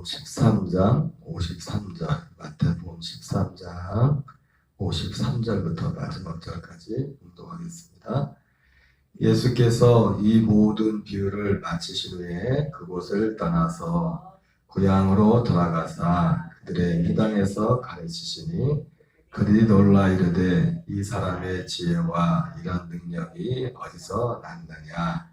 마태복음 13장 53절, 마태복음 13장 53절부터 마지막 절까지 공독하겠습니다. 예수께서 이 모든 비유를 마치신 후에 그곳을 떠나서 고향으로 돌아가사 그들의 미당에서 가르치시니 그들이 놀라 이르되 이 사람의 지혜와 이런 능력이 어디서 났느냐.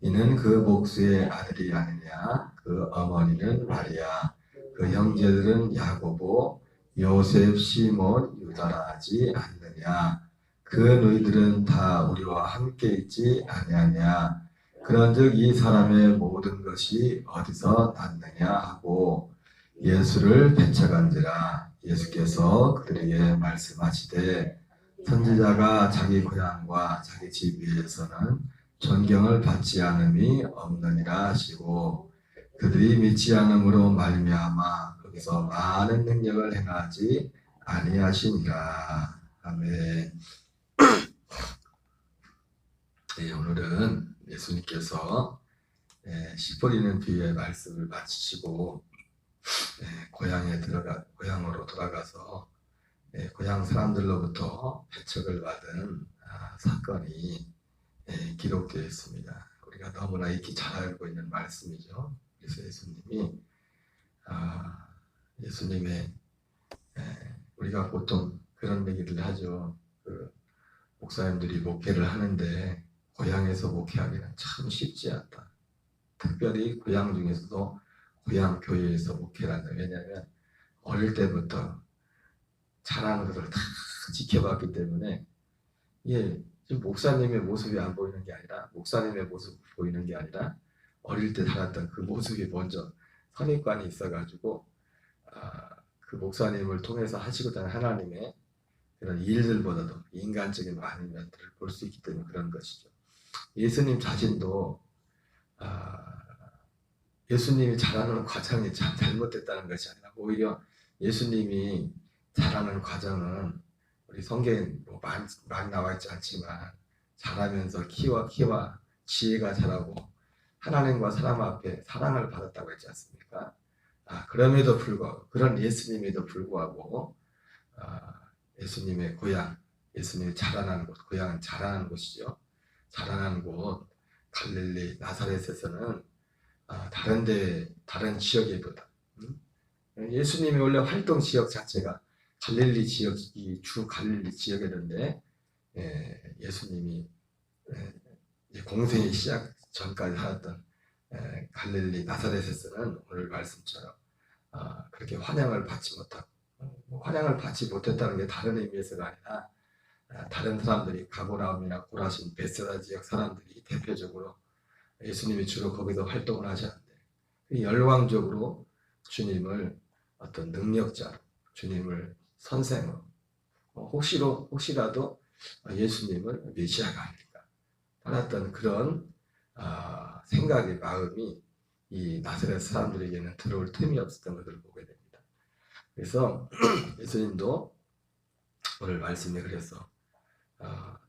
이는 그 목수의 아들이 아니냐. 그 어머니는 마리아, 그 형제들은 야고보, 요셉, 시몬, 유다라 하지 않느냐. 그 너희들은 다 우리와 함께 있지 아니하냐. 그런즉 이 사람의 모든 것이 어디서 났느냐 하고 예수를 배척한지라. 예수께서 그들에게 말씀하시되 선지자가 자기 고향과 자기 집 위에서는 존경을 받지 않음이 없느니라 하시고 그들이 믿지 않음으로 말미암아 거기서 많은 능력을 행하지 아니하시니라. 아멘. 네, 오늘은 예수님께서 씨 뿌리는 비유의 말씀을 마치시고 고향으로 돌아가서 고향 사람들로부터 배척을 받은 사건이 기록되어 있습니다. 우리가 너무나 익히 잘 알고 있는 말씀이죠. 그래서 예수님의 우리가 보통 그런 얘기를 하죠. 목사님들이 목회를 하는데 고향에서 목회하기는 참 쉽지 않다. 특별히 고향 중에서도 고향 교회에서 목회를 한다. 왜냐하면 어릴 때부터 잘하는 것을 다 지켜봤기 때문에 지금 목사님의 모습이 안 보이는 게 아니라 목사님의 모습이 보이는 게 아니라 어릴 때 살았던 그 모습이 먼저 선입관이 있어가지고 그 목사님을 통해서 하시고자 하는 하나님의 그런 일들보다도 인간적인 많은 면들을 볼 수 있기 때문에 그런 것이죠. 예수님 자신도 예수님이 자라는 과정이 참 잘못됐다는 것이 아니라 오히려 예수님이 자라는 과정은 우리 성경에 많이 나와 있지 않지만 자라면서 키와 지혜가 자라고 하나님과 사람 앞에 사랑을 받았다고 했지 않습니까? 그럼에도 불구하고 그런 예수님에도 불구하고 예수님의 고향, 예수님이 자라나는 곳, 고향은 자라나는 곳이죠. 자라나는 곳 갈릴리 나사렛에서는 다른 지역에보다 예수님이 원래 활동 지역 자체가 갈릴리 지역이 주 갈릴리 지역이었는데 예수님이 공생의 시작 전까지 살았던 갈릴리 나사렛에서는 오늘 말씀처럼 그렇게 환영을 받지 못하고 환영을 받지 못했다는 게 다른 의미에서가 아니라 다른 사람들이 가버나움이나 고라신 베세다 지역 사람들이 대표적으로 예수님이 주로 거기서 활동을 하셨는데 열광적으로 주님을 어떤 능력자로 주님을 선생으로 혹시라도 예수님을 메시아가 아닐까 받았던 그런 생각의 마음이 이 나사렛 사람들에게는 들어올 틈이 없었던 것을 보게 됩니다. 그래서 예수님도 오늘 말씀에 그래서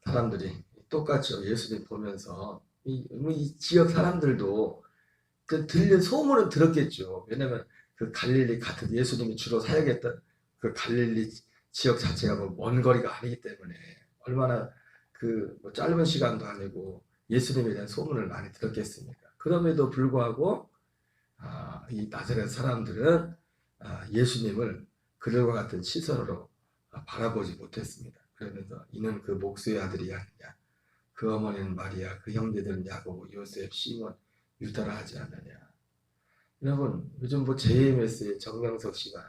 사람들이 똑같이 예수님 보면서 이 지역 사람들도 소문은 들었겠죠. 왜냐하면 그 갈릴리 같은 예수님이 주로 사역했던 그 갈릴리 지역 자체가 먼 거리가 아니기 때문에 얼마나 짧은 시간도 아니고 예수님에 대한 소문을 많이 들었겠습니까? 그럼에도 불구하고 이 나사렛 사람들은 예수님을 그들과 같은 시선으로 바라보지 못했습니다. 그러면서 이는 그 목수의 아들이 아니냐, 그 어머니는 마리아, 그 형제들은 야고보, 요셉, 시몬, 유다라 하지 않느냐. 여러분 요즘 JMS의 정명석 씨가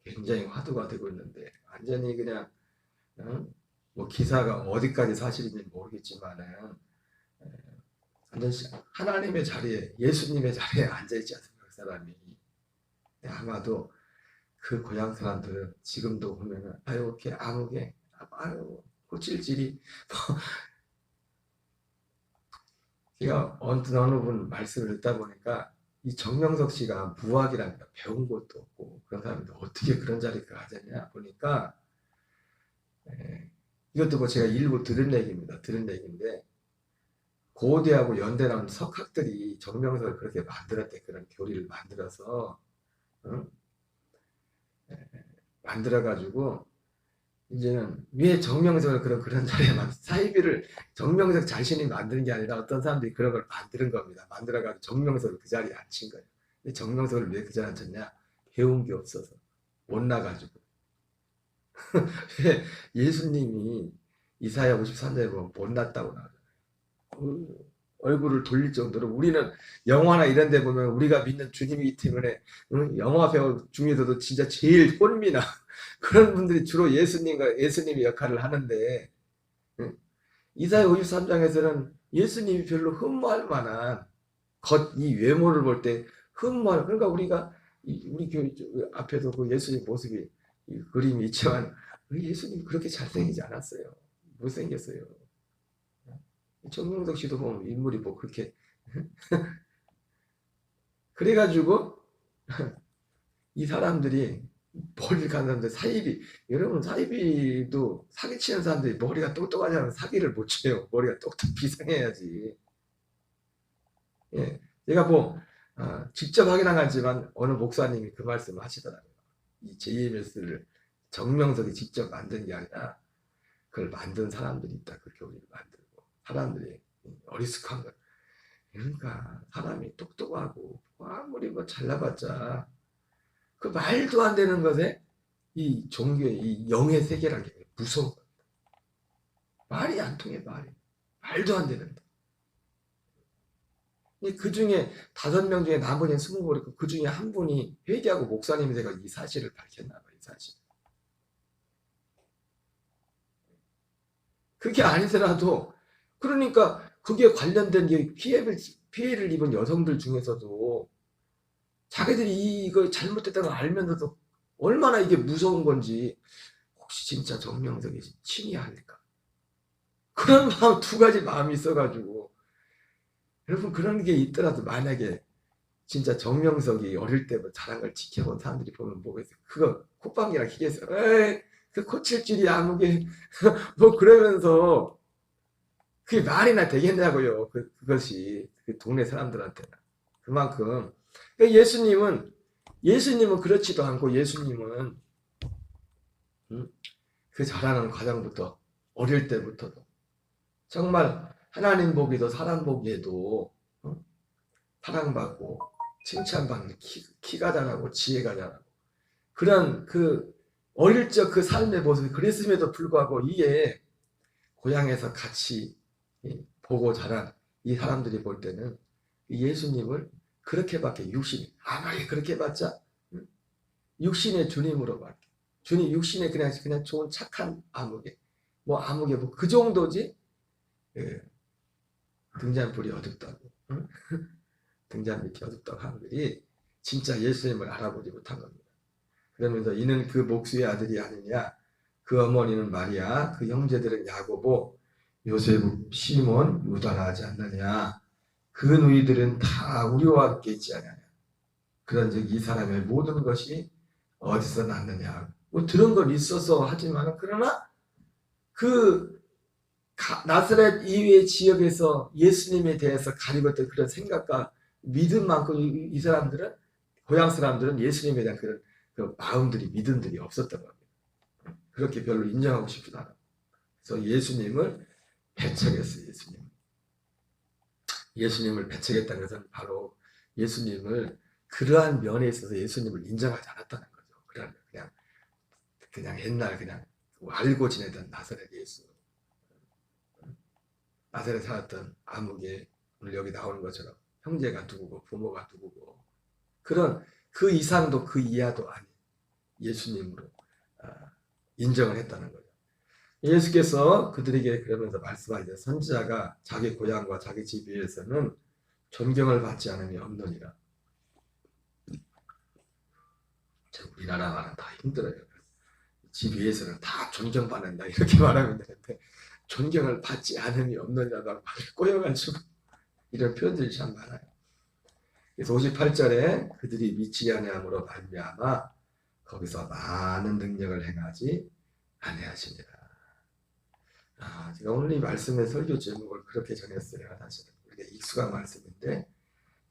굉장히 화두가 되고 있는데 완전히 그냥 기사가 어디까지 사실인지 모르겠지만은 완전히 하나님의 자리에 예수님의 자리에 앉아있지 않습니까? 그 사람이 아마도 그 고향 사람들은 지금도 보면은 이렇게 암흑에 ቁ찔찔이 제가 어느 분 말씀을 듣다 보니까 이 정명석 씨가 무학이랍니다. 배운 것도 없고 그런 사람인데 어떻게 그런 자리가 가졌냐 보니까 이것도 제가 일부 들은 얘기인데 고대하고 연대 나온 석학들이 정명석을 그렇게 만들었대. 그런 교리를 만들어서 어? 만들어가지고 이제는 왜 정명석을 그런 자리에 사이비를 정명석 자신이 만드는 게 아니라 어떤 사람들이 그런 걸 만드는 겁니다. 만들어가지고 정명석을 그 자리에 앉힌 거예요. 근데 정명석을 왜 그 자리에 앉혔냐? 배운 게 없어서 못나가지고. 예수님이 이사야 53장에 보면 못났다고 나와요. 얼굴을 돌릴 정도로 우리는 영화나 이런 데 보면 우리가 믿는 주님이기 때문에 영화 배우 중에서도 진짜 제일 꼴미나 그런 분들이 주로 예수님의 역할을 하는데 이사야 53장에서는 예수님이 별로 흠모할 만한 이 외모를 볼 때 흠모할 그러니까 우리가 우리 교회 앞에서 그 예수님 모습이 그림이 있지만 예수님이 그렇게 잘생기지 않았어요. 못생겼어요. 정명석 씨도 보면 인물이 뭐 그렇게 그래가지고 이 사람들이 머리를 간 사람들 사이비 여러분 사이비도 사기치는 사람들이 머리가 똑똑하지 않으면 사기를 못 쳐요. 머리가 똑똑 비상해야지. 예, 제가 뭐 직접 확인한 거지만 어느 목사님이 그 말씀을 하시더라고요. 이 JMS를 정명석이 직접 만든 게 아니라 그걸 만든 사람들이 있다. 그 교리를 만들고 사람들이 어리숙한 거. 그러니까 사람이 똑똑하고 아무리 뭐 잘나봤자 그 말도 안 되는 것에 이 종교의 이 영의 세계라는 게 무서운 겁니다. 말이 안 통해 말도 안 되는데. 그 중에 5명 중에 나머지는 20명 그 중에 한 분이 회개하고 목사님이 돼가 이 사실을 밝혔나 봐요. 이 사실. 그게 아니더라도 그러니까 그게 관련된 피해를 입은 여성들 중에서도 자기들이 이거 잘못됐다는 걸 알면서도 얼마나 이게 무서운 건지 혹시 진짜 정명석이 친이할까? 그런 마음 두 가지 마음이 있어가지고 여러분 그런 게 있더라도 만약에 진짜 정명석이 어릴 때부터 잘한 걸 지켜본 사람들이 보면 뭐겠어요? 그거 콧방귀랑 기계에서 에이 그 고칠 줄이 아무게 뭐 그러면서 그게 말이나 되겠냐고요. 그것이 그 동네 사람들한테는 그만큼 그러니까 예수님은 그렇지도 않고 예수님은 그 자라는 과정부터 어릴 때부터도 정말 하나님 보기도 사람 보기에도 사랑받고 칭찬받는 키가 자라고 지혜가 자라고 그런 그 어릴 적 그 삶의 모습이 그랬음에도 불구하고 이게 고향에서 같이 보고 자란 이 사람들이 볼 때는 예수님을 그렇게밖에 아무리 그렇게 봤자 육신의 주님으로 밖에 주님 육신의 그냥 좋은 착한 아무개 뭐 그 정도지 등잔불이 어둡다고 등잔 밑이 어둡다고 하는들이 진짜 예수님을 알아보지 못한 겁니다. 그러면서 이는 그 목수의 아들이 아니냐 그 어머니는 마리아 그 형제들은 야고보 요셉 시몬 유다라 하지 않느냐 그 너희들은 다 우리와 함께 있지 않느냐 그런즉 이 사람의 모든 것이 어디서 났느냐 뭐 들은 건 있어서 하지만 그러나 그 나사렛 이외의 지역에서 예수님에 대해서 가지고 있던 그런 생각과 믿음만큼 이 사람들은 고향 사람들은 예수님에 대한 그런 그 마음들이 믿음들이 없었던 겁니다. 그렇게 별로 인정하고 싶지도 않아요. 그래서 예수님을 배척했어요. 예수님을 배척했다는 것은 바로 예수님을 그러한 면에 있어서 예수님을 인정하지 않았다는 거죠. 그냥 옛날 그냥 알고 지내던 나사렛 예수 나사렛에 살았던 아무개 오늘 여기 나오는 것처럼 형제가 누구고 부모가 누구고 그런 그 이상도 그 이하도 아닌 예수님으로 인정을 했다는 거죠. 예수께서 그들에게 그러면서 말씀하시되 선지자가 자기 고향과 자기 집 위에서는 존경을 받지 않음이 없느니라. 우리나라 말은 다 힘들어요. 집 위에서는 다 존경받는다 이렇게 말하면 되는데 존경을 받지 않음이 없느냐고 말을 꼬여가지고 이런 표현들이 참 많아요. 그래서 58절에 그들이 믿지 아니함으로 말미암아 거기서 많은 능력을 행하지 아니하시니라. 제가 오늘 이 말씀의 설교 제목을 그렇게 정했어요. 사실은 우리가 익숙한 말씀인데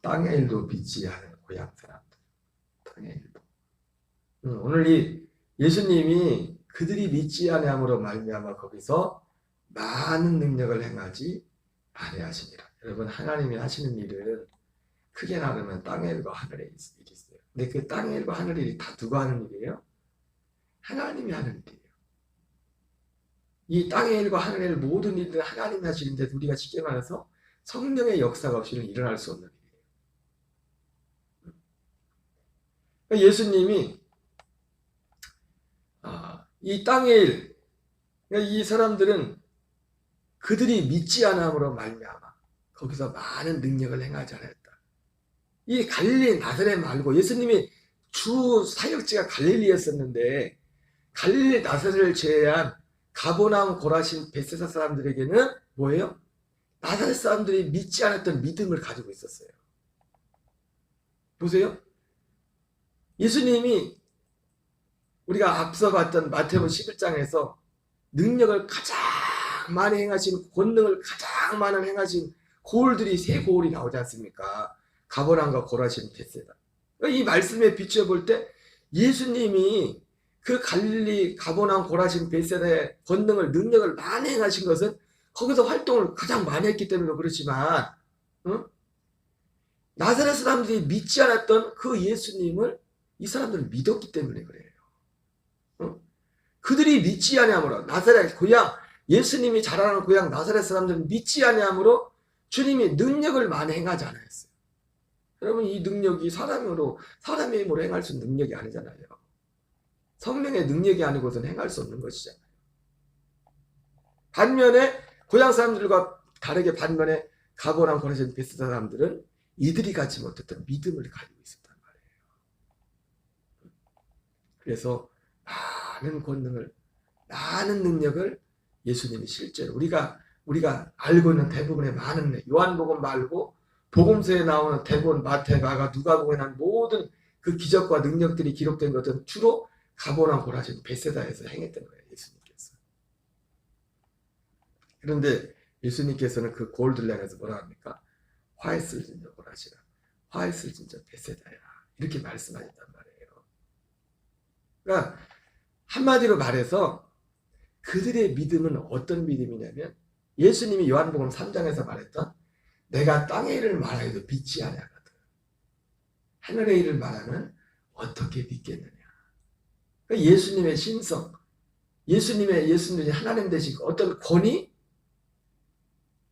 땅의 일도 믿지 않은 고향 사람들 땅의 일도 오늘 이 예수님이 그들이 믿지 아니함으로 말미암아 거기서 많은 능력을 행하지 아니하시니라. 여러분, 하나님이 하시는 일은 크게 나누면 땅의 일과 하늘의 일이 있어요. 근데 그 땅의 일과 하늘의 일이 다 누가 하는 일이에요? 하나님이 하는 일이에요. 이 땅의 일과 하늘의 일 모든 일들은 하나님이 하시는데 우리가 쉽게 말해서 성령의 역사가 없이는 일어날 수 없는 일이에요. 그러니까 예수님이 이 땅의 일, 그러니까 이 사람들은 그들이 믿지 않음으로 말미암아 거기서 많은 능력을 행하지 않았다. 이 갈릴리 나사렛 말고 예수님이 주 사역지가 갈릴리였었는데 갈릴리 나사렛을 제외한 가버나움 고라신 베세다 사람들에게는 뭐예요? 나사렛 사람들이 믿지 않았던 믿음을 가지고 있었어요. 보세요. 예수님이 우리가 앞서 봤던 마태복음 11장에서 능력을 가장 많이 행하신, 권능을 가장 많이 행하신 고을들이 세 고을이 나오지 않습니까? 가버나움과 고라신 베세다. 이 말씀에 비추어 때 예수님이 그 갈릴리 가버나움 고라신 베세다의 권능을, 능력을 많이 행하신 것은 거기서 활동을 가장 많이 했기 때문에 그렇지만, 나사렛 사람들이 믿지 않았던 그 예수님을 이 사람들은 믿었기 때문에 그래요. 그들이 믿지 아니함으로, 나사렛 고향, 예수님이 자라는 고향 나사렛 사람들은 믿지 아니함으로 주님이 능력을 많이 행하지 않았어요. 여러분, 이 능력이 사람의 힘으로 행할 수 있는 능력이 아니잖아요. 성령의 능력이 아니고서는 행할 수 없는 것이잖아요. 반면에 고향 사람들과 다르게 반면에 가버나움 고라신 베세다 사람들은 이들이 갖지 못했던 믿음을 가지고 있었단 말이에요. 그래서 많은 권능을, 많은 능력을 예수님이 실제로 우리가 알고 있는 대부분의 많은 요한복음 말고 복음서에 나오는 대부분 마태, 마가, 누가복음에 나온 모든 그 기적과 능력들이 기록된 것은 주로 가버나움 고라신 베세다에서 행했던 거예요. 예수님께서. 그런데 예수님께서는 그 고을들 향해서 뭐라 합니까? 화 있을 진저 고라시라, 화 있을 진저 베세다야, 이렇게 말씀하셨단 말이에요. 그러니까 한마디로 말해서 그들의 믿음은 어떤 믿음이냐면 예수님이 요한복음 3장에서 말했던 내가 땅의 일을 말하여도 믿지 아니하거든 하늘의 일을 말하면 어떻게 믿겠느냐. 그러니까 예수님의 신성, 예수님이 하나님 되신 어떤 권위,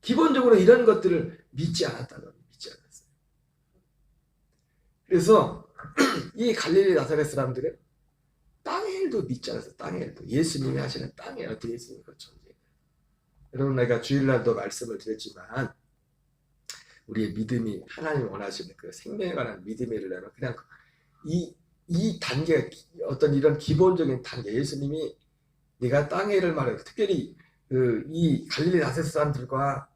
기본적으로 이런 것들을 믿지 않았다는, 믿지 않았어요. 그래서 이 갈릴리 나사렛 사람들은 땅의 일도 믿지 않았어요. 땅의 일도. 예수님이 하시는 땅의 일, 어떻게 예수님이 그 존재해요. 여러분, 내가 주일날도 말씀을 드렸지만 우리의 믿음이, 하나님이 원하시는 그 생명에 관한 믿음에 이르려면 그냥 이 단계, 어떤 이런 기본적인 단계, 예수님이 네가 땅의 일을 말해요. 특별히 이 갈릴리 나사렛 사람들과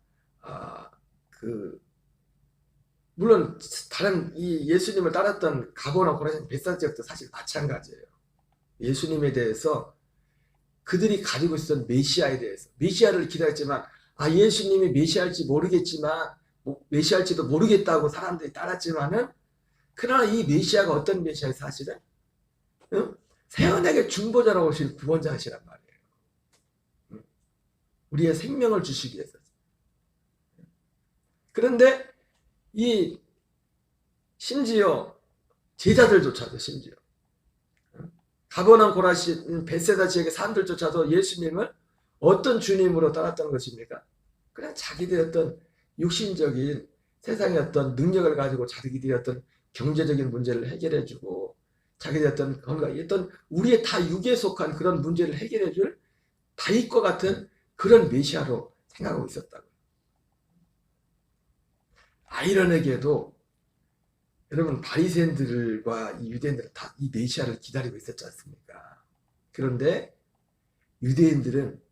물론 다른 이 예수님을 따랐던 가버나움 고라신 베세다 지역도 사실 마찬가지예요. 예수님에 대해서 그들이 가지고 있었던 메시아에 대해서, 메시아를 기다렸지만 예수님이 메시아일지 모르겠지만, 메시아일지도 모르겠다고 사람들이 따랐지만은, 그러나 이 메시아가 어떤 메시아예요? 사실은 세원에게 중보자라고 오실 구원자시란 말이에요. 우리의 생명을 주시기 위해서. 그런데 이 심지어 제자들조차도, 심지어 가버나움 고라신 베세다 지역의 사람들조차도 예수님을 어떤 주님으로 따랐던 것입니까? 그냥 자기들의 어떤 육신적인 세상의 어떤 능력을 가지고 자기들이 어떤 경제적인 문제를 해결해주고, 자기들의 어떤 우리의 다 육에 속한 그런 문제를 해결해줄 다윗과 같은 그런 메시아로 생각하고 있었다고. 아이러니하게도 여러분, 바리새인들과 이 유대인들은 다 이 메시아를 기다리고 있었지 않습니까? 그런데 유대인들은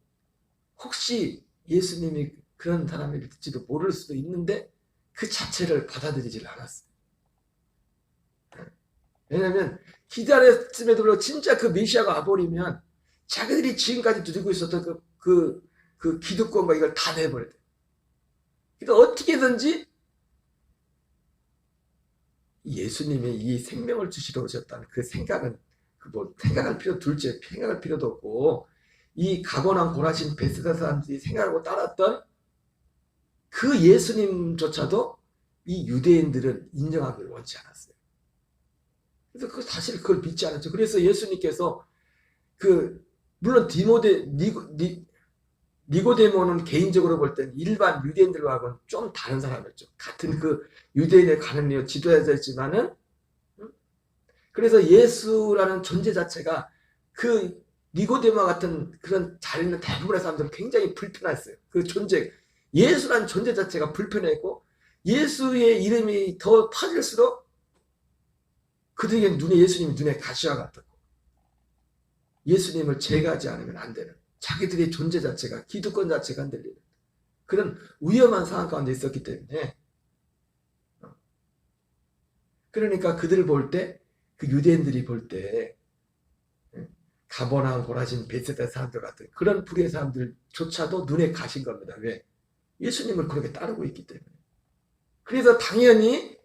혹시 예수님이 그런 사람일지도 모를 수도 있는데 그 자체를 받아들이질 않았어요. 왜냐하면 기다렸음에도 불구하고 진짜 그 메시아가 와버리면 자기들이 지금까지 누리고 있었던 그 기득권과 이걸 다 내버려야 돼요. 그러니까 어떻게든지 예수님이 이 생명을 주시러 오셨다는 그 생각은 뭐 생각할 필요 둘째 생각할 필요도 없고 이 가고난 고라신 베세다 사람들이 생각하고 따랐던 그 예수님조차도 이 유대인들은 인정하기를 원치 않았어요. 그래서 사실 그걸 믿지 않았죠. 그래서 예수님께서 물론 니고데모는 개인적으로 볼 때는 일반 유대인들과는 좀 다른 사람이었죠. 같은 그 유대인의 가문이요 지도자져 있지만은 그래서 예수라는 존재 자체가 그 니고데모 같은 그런 잘 있는 대부분의 사람들은 굉장히 불편했어요. 그 존재 예수라는 존재 자체가 불편했고 예수의 이름이 더 퍼질수록 그들에게 예수님이 눈에 가시와 같았고 예수님을 제거하지 않으면 안 되는 자기들의 존재 자체가 기득권 자체가 흔들리는 그런 위험한 상황 가운데 있었기 때문에 그러니까 그들을 볼 때 그 유대인들이 볼 때 가버나움 고라신 베세다 사람들 같은 그런 불의의 사람들조차도 눈에 가신 겁니다. 왜? 예수님을 그렇게 따르고 있기 때문에. 그래서 당연히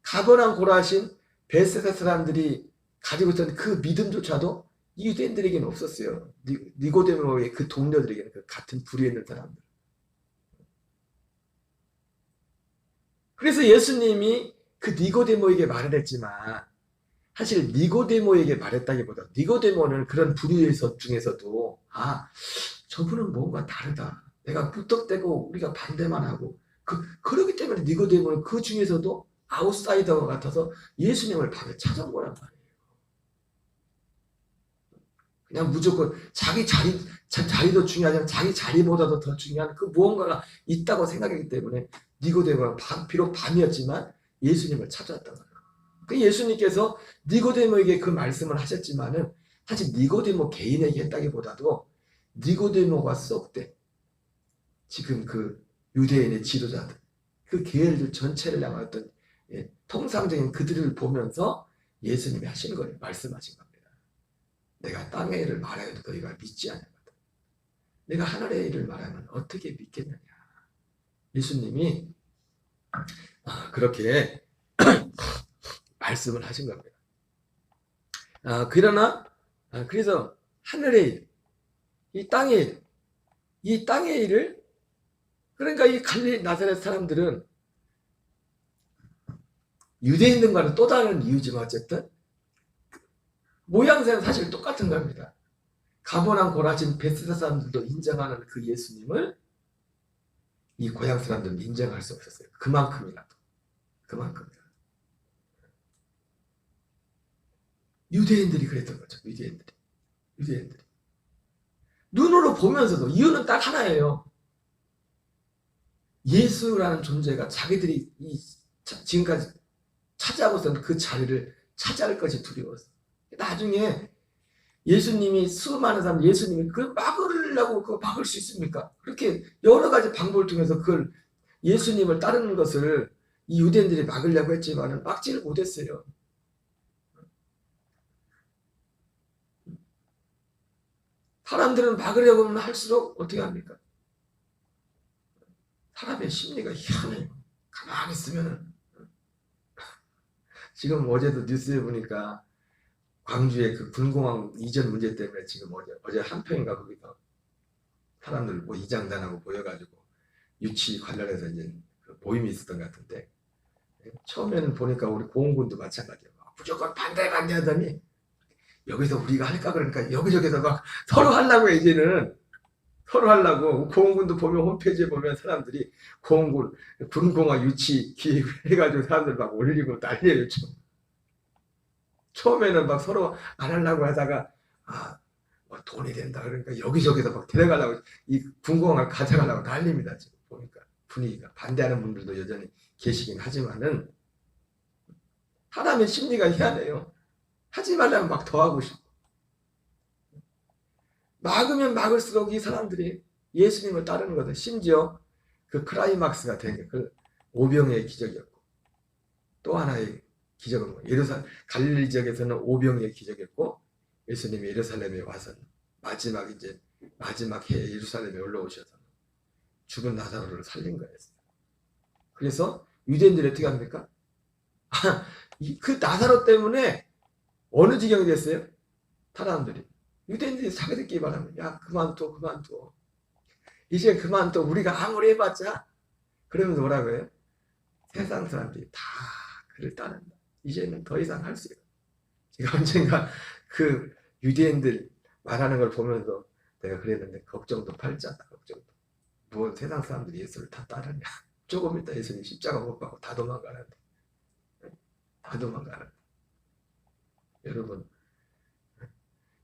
가버나움 고라신 베세다 사람들이 가지고 있던 그 믿음조차도 이 유대인들에게는 없었어요. 니고데모의 그 동료들에게는 그 같은 불의에 있는 사람들. 그래서 예수님이 그 니고데모에게 말을 했지만 사실 니고데모에게 말했다기보다 니고데모는 그런 불의의 중에서도 저분은 뭔가 다르다. 내가 무턱대고 우리가 반대만 하고 그러기 때문에 니고데모는 그 중에서도 아웃사이더와 같아서 예수님을 밤에 찾아온 거란 말이에요. 그냥 무조건 자기 자리도 중요하지 않아 자기 자리보다도 더 중요한 그 무언가가 있다고 생각하기 때문에 니고데모가 비록 밤이었지만 예수님을 찾아왔단 말이에요. 그 예수님께서 니고데모에게 그 말씀을 하셨지만은 사실 니고데모 개인에게 했다기보다도 니고데모가 쏙대 지금 그 유대인의 지도자들 그 계열들 전체를 향하였던 통상적인 그들을 보면서 예수님이 하신 거예요. 말씀하신 겁니다. 내가 땅의 일을 말하여도 너희가 믿지 않거든. 내가 하늘의 일을 말하면 어떻게 믿겠느냐. 예수님이 그렇게 말씀을 하신 겁니다. 그래서 하늘의 일, 이 땅의 일을 그러니까 이 갈릴리 나사렛 사람들은 유대인들과는 또 다른 이유지만 어쨌든 모양새는 사실 똑같은 겁니다. 가버나움 고라신 베세다 사람들도 인정하는 그 예수님을 이 고향 사람들은 인정할 수 없었어요. 그만큼이라도. 유대인들이 그랬던 거죠. 유대인들이. 눈으로 보면서도 이유는 딱 하나예요. 예수라는 존재가 자기들이 지금까지 차지하고 있었던 그 자리를 차지할 것이 두려웠어. 나중에 예수님이 수많은 사람 예수님이 그걸 막으려고 그거 막을 수 있습니까? 그렇게 여러 가지 방법을 통해서 그걸 예수님을 따르는 것을 이 유대인들이 막으려고 했지만은 막지를 못했어요. 사람들은 막으려고 하면 할수록 어떻게 합니까? 사람의 심리가 희한해요. 가만히 있으면은 지금 어제도 뉴스에 보니까 광주의 그 군공항 이전 문제 때문에 지금 어제 한평인가 거기서 사람들 뭐 이장단하고 모여가지고 유치 관련해서 이제 그 모임이 있었던 것 같은데 처음에는 보니까 우리 공군도 마찬가지예요. 무조건 반대 하더니 여기서 우리가 할까 그러니까 여기저기서 막 서로 하려고 이제는 서로 하려고 공군도 보면 홈페이지에 보면 사람들이 공군 군공항 유치 기획을 해가지고 사람들 막 올리고 난리예요. 처음에는 막 서로 안 하려고 하다가 뭐 돈이 된다 그러니까 여기저기서 막 데려가려고 이 군공항을 가져가려고 난립니다. 지금 보니까 분위기가 반대하는 분들도 여전히 계시긴 하지만은 사람의 심리가 희한해요. 하지 말라면 막 더 하고 싶고 막으면 막을수록 이 사람들이 예수님을 따르는 거죠. 심지어 그 클라이막스가 된 게 그 오병이의 기적이었고 또 하나의 기적은 갈릴리 지역에서는 오병이의 기적이었고 예수님이 예루살렘에 와서 마지막 해에 예루살렘에 올라오셔서 죽은 나사로를 살린 거였어요. 그래서 유대인들이 어떻게 합니까? 그 나사로 때문에 어느 지경이 됐어요? 사람들이. 유대인들이 자기들끼리 말하면 야 그만둬. 이제 그만둬. 우리가 아무리 해봤자. 그러면 뭐라고 해요? 세상 사람들이 다 그를 따른다. 이제는 더 이상 할 수 없어요. 제가 언젠가 그 유대인들 말하는 걸 보면서 내가 그랬는데 걱정도 팔자다. 걱정도. 뭐 세상 사람들이 예수를 다 따르냐. 조금 있다 예수님 십자가 못 박고 다 도망가는데. 다 도망가는데. 여러분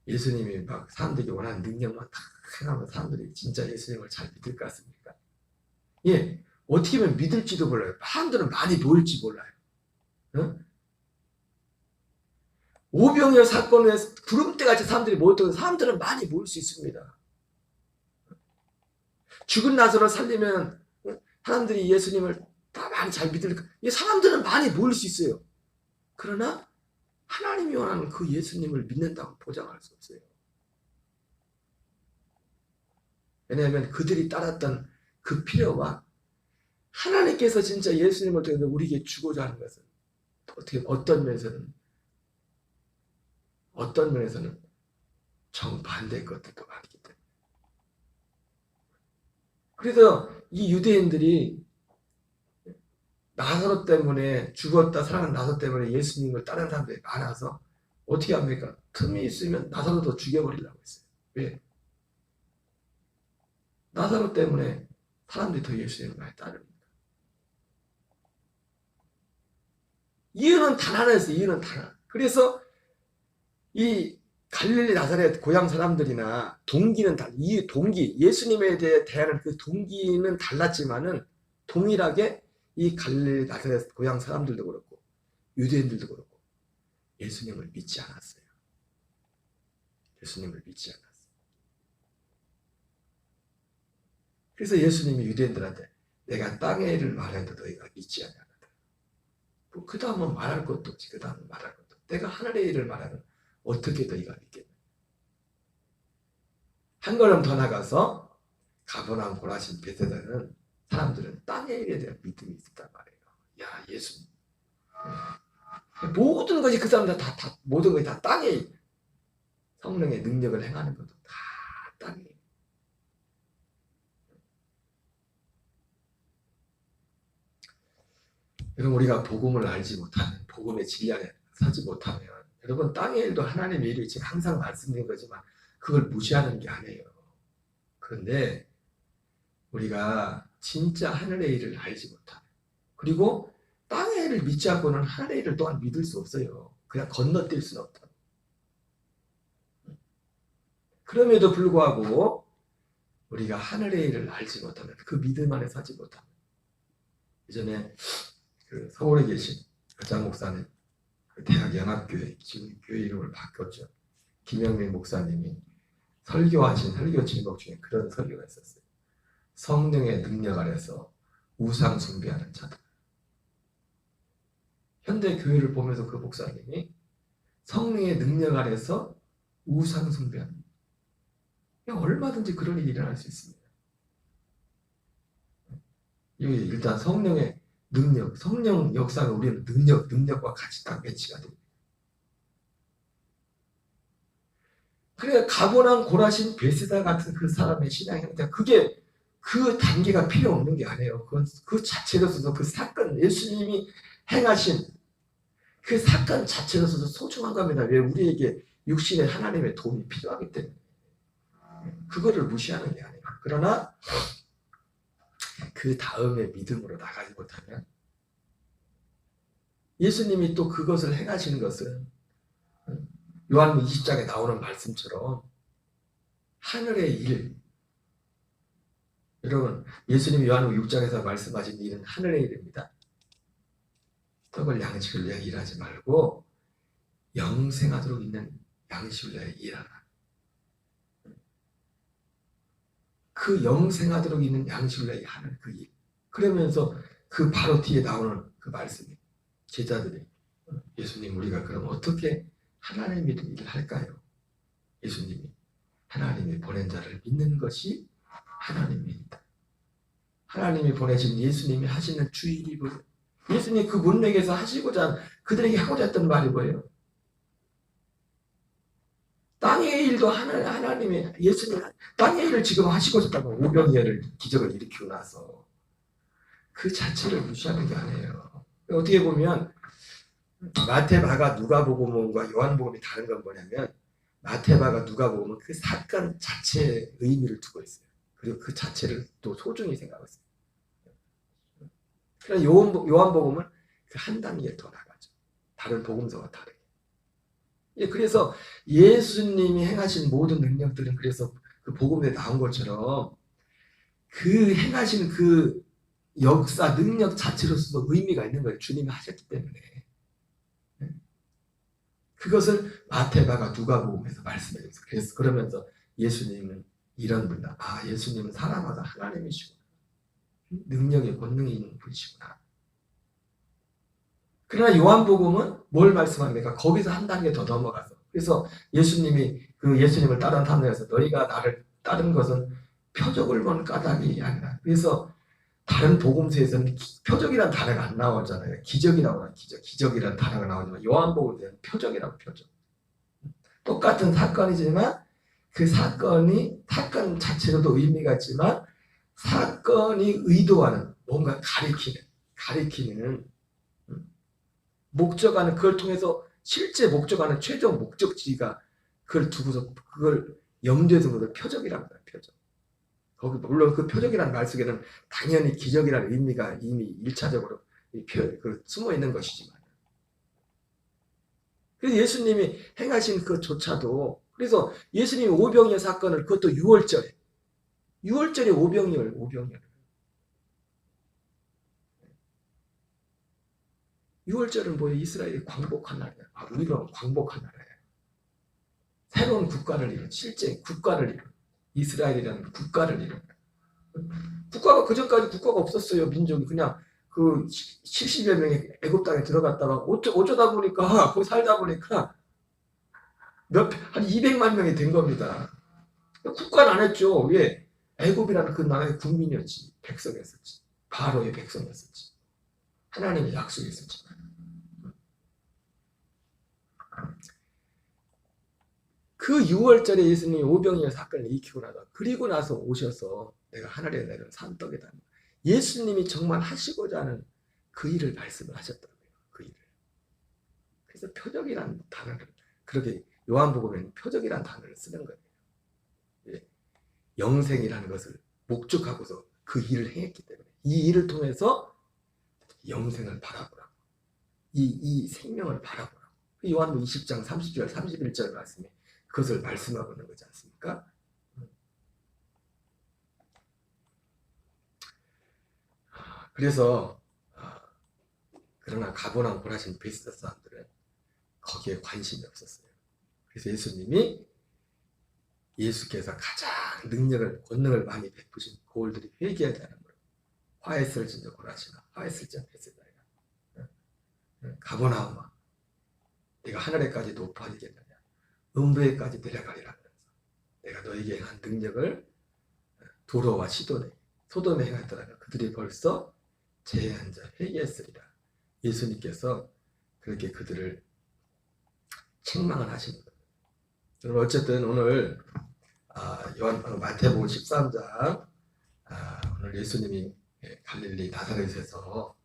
예수님이 막 사람들이 원하는 능력만 다 행하면 사람들이 진짜 예수님을 잘 믿을 것 같습니까? 예, 어떻게 보면 믿을지도 몰라요. 사람들은 많이 모일지 몰라요. 응? 오병이어 사건에 구름대같이 사람들이 모였던 사람들은 많이 모일 수 있습니다. 죽은 나사로를 살리면 사람들이 예수님을 다 많이 잘 믿을 거. 사람들은 많이 모일 수 있어요. 그러나 하나님이 원하는 그 예수님을 믿는다고 보장할 수 없어요. 왜냐하면 그들이 따랐던 그 필요와 하나님께서 진짜 예수님을 통해서 우리에게 주고자 하는 것은 어떻게 어떤 면에서는 정반대의 것들도 많기 때문에. 그래서 이 유대인들이 나사로 때문에 죽었다 살아난 나사로 때문에 예수님을 따르는 사람들이 많아서 어떻게 합니까? 틈이 있으면 나사로도 죽여버리려고 했어요. 왜? 나사로 때문에 사람들이 더 예수님을 많이 따릅니다. 이유는 단 하나였어요. 이유는 단 하나. 그래서 이 갈릴리 나사렛 고향 사람들이나 동기는 이 동기 예수님에 대해 대하는 그 동기는 달랐지만은 동일하게 이 갈릴리 나사렛 고향 사람들도 그렇고 유대인들도 그렇고 예수님을 믿지 않았어요. 예수님을 믿지 않았어요. 그래서 예수님이 유대인들한테 내가 땅의 일을 말했는데 너희가 믿지 않냐. 뭐 그 다음은 말할 것도 없지. 그 다음은 말할 것도 없지. 내가 하늘의 일을 말하면 어떻게 너희가 믿겠냐. 한 걸음 더 나가서 가버나움 고라신 베세다는 사람들은 땅의 일에 대한 믿음이 있었단 말이에요. 야 예수님. 모든 것이 그 사람들 다 모든 것이 다 땅의 일. 성령의 능력을 행하는 것도 다 땅의 일. 여러분 우리가 복음을 알지 못하면 복음의 진리 안에 서지 못하면 여러분 땅의 일도 하나님의 일이 지금 항상 말씀드린 거지만 그걸 무시하는 게 아니에요. 그런데 우리가 진짜 하늘의 일을 알지 못하면 그리고 땅의 일을 믿지 않고는 하늘의 일을 또한 믿을 수 없어요. 그냥 건너뛸 수는 없다. 그럼에도 불구하고 우리가 하늘의 일을 알지 못하면 그 믿음 안에 서지 못하면 예전에 그 서울에 계신 여장 목사님, 그 대학 연합교회, 지금 교회 이름을 바꿨죠. 김영민 목사님이 설교하신 설교 제목 중에 그런 설교가 있었어요. 성령의 능력 아래서 우상 숭배하는 자들. 현대 교회를 보면서 그 목사님이 성령의 능력 아래서 우상 숭배하는 얼마든지 그런 일이 일어날 수 있습니다. 일단 성령의 능력, 성령 역사는 우리는 능력과 같이 딱 매치가 됩니다. 그래 가버나움 고라신 베세다 같은 그 사람의 신앙 형태, 그게 그 단계가 필요 없는 게 아니에요. 그 자체로서도 그 사건, 예수님이 행하신 그 사건 자체로서도 소중한 겁니다. 왜 우리에게 육신의 하나님의 도움이 필요하기 때문에 그거를 무시하는 게 아니에요. 그러나 그 다음에 믿음으로 나가지 못하면 예수님이 또 그것을 행하시는 것은 요한복음 20장에 나오는 말씀처럼 하늘의 일. 여러분 예수님이 요한복음 6장에서 말씀하신 일은 하늘의 일입니다. 떡을 양식을 위하여 일하지 말고 영생하도록 있는 양식을 위하여 일하라. 그 영생하도록 있는 양식을 위하여 하는 그 일. 그러면서 그 바로 뒤에 나오는 그 말씀이 제자들이 예수님 우리가 그럼 어떻게 하나님의 일을 할까요? 예수님이 하나님이 보낸 자를 믿는 것이 하나님의 일이다. 하나님이 보내신 예수님이 하시는 주일이 뭐예요? 예수님이 그 문맥에서 하시고자 그들에게 하고자 했던 말이 뭐예요? 일도 하나님이 예수님 땅의 일을 지금 하시고 있다고 오병이어를 기적을 일으키고 나서 그 자체를 무시하는 게 아니에요. 어떻게 보면 마태마가 누가복음과 요한복음이 다른 건 뭐냐면 마태마가 누가복음은 그 사건 자체에 의미를 두고 있어요. 그리고 그 자체를 또 소중히 생각하고 있어요. 그러나 요한복음은 그 한 단계 더 나가죠. 다른 복음서와 다르게. 예, 그래서 예수님이 행하신 모든 능력들은 그래서 그 복음에 나온 것처럼 그 행하신 그 역사 능력 자체로서도 의미가 있는 거예요. 주님이 하셨기 때문에. 그것을 마태마가 누가복음에서 말씀해 주세요. 그래서 그러면서 예수님은 이런 분이다. 아, 예수님은 사람마다 하나님이시구나. 능력에 권능이 있는 분이시구나. 그러나 요한복음은 뭘 말씀합니까? 거기서 한 단계 더 넘어가서. 그래서 예수님이 그 예수님을 따른 사람에서 너희가 나를 따른 것은 표적을 본 까닭이 아니라. 그래서 다른 복음서에서는 표적이라는 단어가 안 나오잖아요. 기적이라고 하는 기적이라는 단어가 나오지만 요한복음에는 표적이라고 표적. 똑같은 사건이지만 그 사건 자체로도 의미가 있지만 사건이 의도하는 뭔가 가리키는 목적하는 그걸 통해서 실제 목적하는 최종 목적지가 그걸 두고서 그걸 염두에 두고서 표적이라고 해요. 표적. 거기 물론 그 표적이라는 말 속에는 당연히 기적이라는 의미가 이미 1차적으로 숨어 있는 것이지만 그래서 예수님이 행하신 그조차도 그래서 예수님이 오병이어 사건을 그것도 6월절에 오병이어를 유월절은 뭐예요? 이스라엘이 광복한 날이에요. 우리가 광복한 날이에요. 새로운 국가를 이룬 실제 국가를 이룬 이스라엘이라는 국가를 이룬 국가가 그전까지 국가가 없었어요. 민족이 그냥 그 70여 명이 애굽 땅에 들어갔다가 어쩌다 보니까 거기 살다 보니까 한 200만 명이 된 겁니다. 국가는 안 했죠. 왜? 애굽이라는 그 나라의 국민이었지. 백성이었었지. 바로의 백성이었었지. 하나님의 약속이 있었지만 그 6월절에 예수님이 오병이어 사건을 일으키고 나서 그리고 나서 오셔서 내가 하늘에 내린 산떡이다. 예수님이 정말 하시고자 하는 그 일을 말씀을 하셨다고요. 그 일을. 그래서 표적이라는 단어를 그렇게 요한복음에는 표적이라는 단어를 쓰는 거예요. 예. 영생이라는 것을 목적하고서 그 일을 행했기 때문에 이 일을 통해서 영생을 바라보라고 이 생명을 바라보라고 요한복음 20장 30절 31절 말씀에 그것을 말씀하고 있는 거지 않습니까? 그래서 그러나 가버나움 고라신 베스다 사람들은 거기에 관심이 없었어요. 그래서 예수께서 가장 권능을 많이 베푸신 고을들이 회개해야 되는 거예요. 화했을 진저 고라시나 화했을 진 베스다야. 가버나움아 내가 하늘에까지 높아지겠느냐 음부에까지 내려가리라 하면서 내가 너에게 한 능력을 도로와 소돔에 행하였더라면 그들이 벌써 제한 자 회개했으리라. 예수님께서 그렇게 그들을 책망을 하시는 거예요. 어쨌든 오늘 마태복음 13장 오늘 예수님이 갈릴리 나사렛에서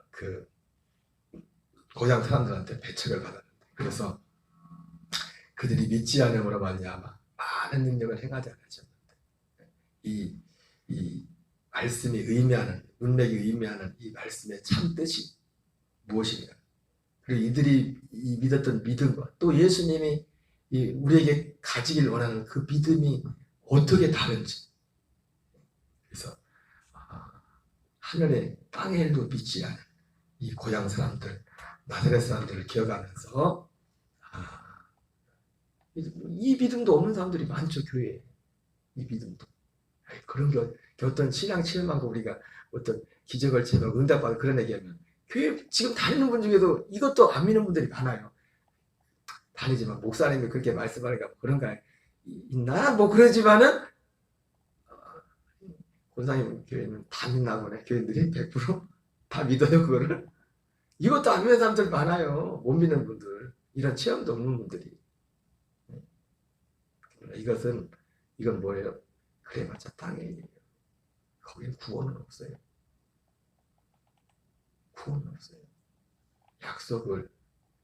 그 고향 사람들한테 배척을 받았는데 그래서 그들이 믿지 않음으로 말미암아 많은 능력을 행하지 않았는데 이 말씀이 의미하는 문맥이 의미하는 이 말씀의 참 뜻이 무엇인가? 그리고 이들이 믿었던 믿음과 또 예수님이 우리에게 가지길 원하는 그 믿음이 어떻게 다른지. 그래서 하늘의 땅의 일도 믿지 않은 이 고향 사람들, 나사렛 사람들을 기억하면서 이 믿음도 없는 사람들이 많죠. 교회에. 이 믿음도. 그런 게 어떤 신앙 체험하고 우리가 어떤 기적을 체험하고 응답받고 그런 얘기하면 교회 지금 다니는 분 중에도 이것도 안 믿는 분들이 많아요. 다니지만 목사님이 그렇게 말씀하니까 그런가 있나? 뭐 그러지만은 권사님 교회는 다 믿나 보네. 교인들이 100%다 믿어요 그거를. 이것도 안 믿는 사람들 많아요. 못 믿는 분들. 이런 체험도 없는 분들이. 겁니다. 이건 뭐예요? 그래봤자 땅의 일이에요. 거기에 구원은 없어요. 구원은 없어요.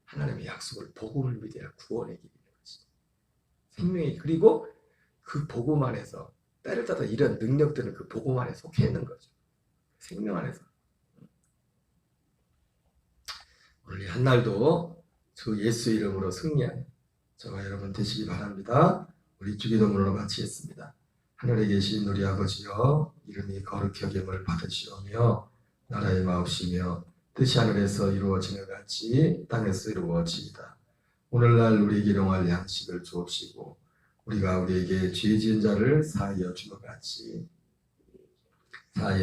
하나님의 약속을 복음을 믿어야 구원의 길이 되는 것이. 생명이 그리고 그 복음 안에서 때를 따라 이런 능력들은 그 복음 안에 속해 있는 거죠. 생명 안에서. 오늘 이 한날도 주 예수 이름으로 승리하는 저와 여러분 되시기 바랍니다. 우리 주기도문으로 마치겠습니다. 하늘에 계신 우리 아버지여, 이름이 거룩히 여김을 받으시오며 나라의 마옵시며 뜻이 하늘에서 이루어지는 같이 땅에서 이루어지이다. 오늘날 우리에게 일용할 양식을 주옵시고 우리가 우리에게 죄 지은 자를 사하여 주는 같이 사하여